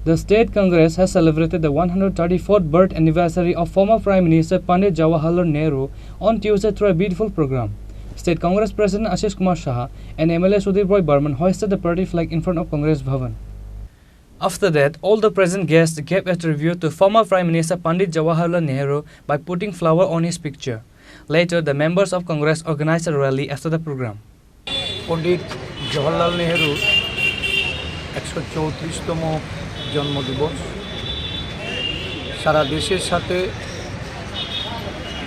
The State Congress has celebrated the 134th birth anniversary of former Prime Minister Pandit Jawaharlal Nehru on Tuesday through a beautiful program. State Congress President Ashish Kumar Shah and MLA Sudhir Roy Burman hoisted the party flag in front of Congress Bhavan. After that, all the present guests gave a tribute to former Prime Minister Pandit Jawaharlal Nehru by putting flower on his picture. Later, the members of Congress organized a rally after the program. Pandit Jawaharlal Nehru 134তম জন্মদিবস সারা দেশের সাথে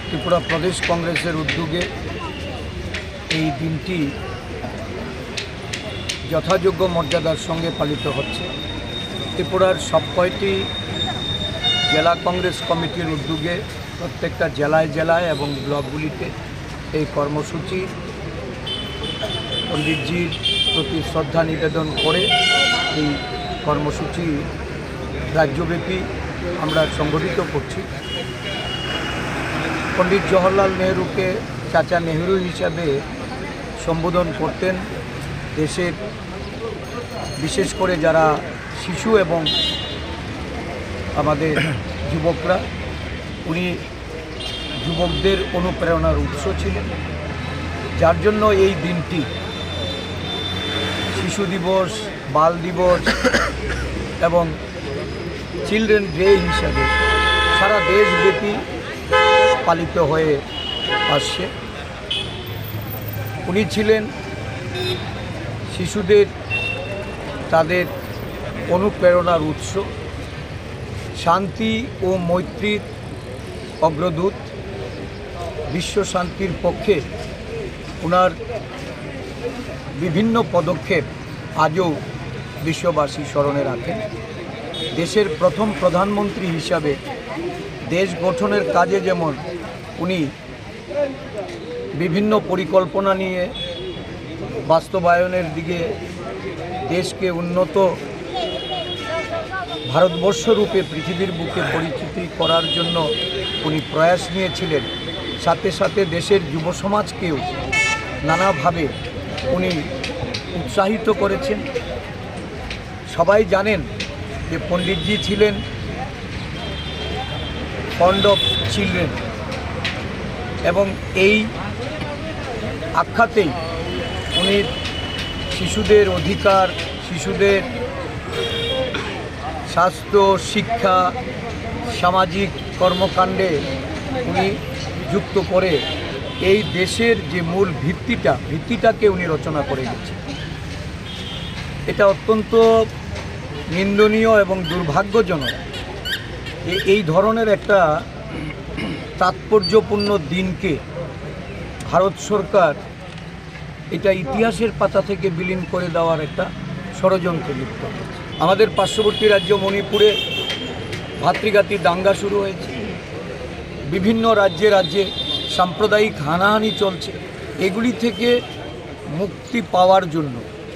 ত্রিপুরা প্রদেশ কংগ্রেসের উদ্যোগে এই দিনটি যথাযোগ্য মর্যাদার সঙ্গে পালিত হচ্ছে। ত্রিপুরার সবকয়টি জেলা কংগ্রেস কমিটির উদ্যোগে প্রত্যেকটা জেলায় এবং ব্লকগুলিতে এই কর্মসূচি পণ্ডিতজির প্রতি শ্রদ্ধা নিবেদন করে এই কর্মসূচি রাজ্যব্যাপী আমরা সংগঠিত করছি। পণ্ডিত জওহরলাল নেহরুকে চাচা নেহরু হিসাবে সম্বোধন করতেন দেশের বিশেষ করে যারা শিশু এবং আমাদের যুবকরা। উনি যুবকদের অনুপ্রেরণার উৎস ছিলেন, যার জন্য এই দিনটি শিশু দিবস, বাল দিবস এবং চিলড্রেন ডে হিসাবে সারা দেশব্যাপী পালিত হয়ে আসছে। উনি ছিলেন শিশুদের তাদের অনুপ্রেরণার উৎস, শান্তি ও মৈত্রীর অগ্রদূত। বিশ্ব শান্তির পক্ষে ওনার বিভিন্ন পদক্ষেপ আজও বিশ্ববাসী স্মরণে রাখেন। দেশের প্রথম প্রধানমন্ত্রী হিসাবে দেশ গঠনের কাজে যেমন উনি বিভিন্ন পরিকল্পনা নিয়ে বাস্তবায়নের দিকে দেশকে উন্নত ভারতবর্ষ রূপে পৃথিবীর বুকে পরিচিতি করার জন্য উনি প্রয়াস নিয়েছিলেন। সাথে সাথে দেশের যুব সমাজকেও নানাভাবে উনি উৎসাহিত করেছেন। সবাই জানেন যে পণ্ডিতজি ছিলেন ফন্ড অফ চিলড্রেন এবং এই আখ্যাতেই উনি শিশুদের অধিকার, শিশুদের স্বাস্থ্য, শিক্ষা, সামাজিক কর্মকাণ্ডে উনি যুক্ত করে এই দেশের যে মূল ভিত্তিটাকে উনি রচনা করে গেছেন। এটা অত্যন্ত নিন্দনীয় এবং দুর্ভাগ্যজনক এই ধরনের একটা তাৎপর্যপূর্ণ দিনকে ভারত সরকার এটা ইতিহাসের পাতা থেকে বিলীন করে দেওয়ার একটা ষড়যন্ত্রে লিপ্ত হয়েছে। আমাদের পার্শ্ববর্তী রাজ্য মণিপুরে ভাতৃঘাতী দাঙ্গা শুরু হয়েছে, বিভিন্ন রাজ্যে সাম্প্রদায়িক হানাহানি চলছে। এগুলি থেকে মুক্তি পাওয়ার জন্য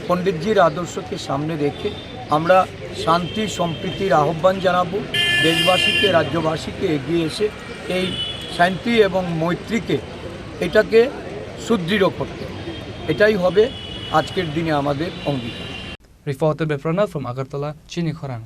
পণ্ডিতজির আদর্শকে সামনে রেখে আমরা শান্তি সম্প্রীতির আহ্বান জানাবো। দেশবাসীকে, রাজ্যবাসীকে এগিয়ে এসে এই শান্তি এবং মৈত্রীকে এটাকে সুদৃঢ় করতে, এটাই হবে আজকের দিনে আমাদের অঙ্গীকার। Reported by Pranav from Agartala, Chini, Khorang.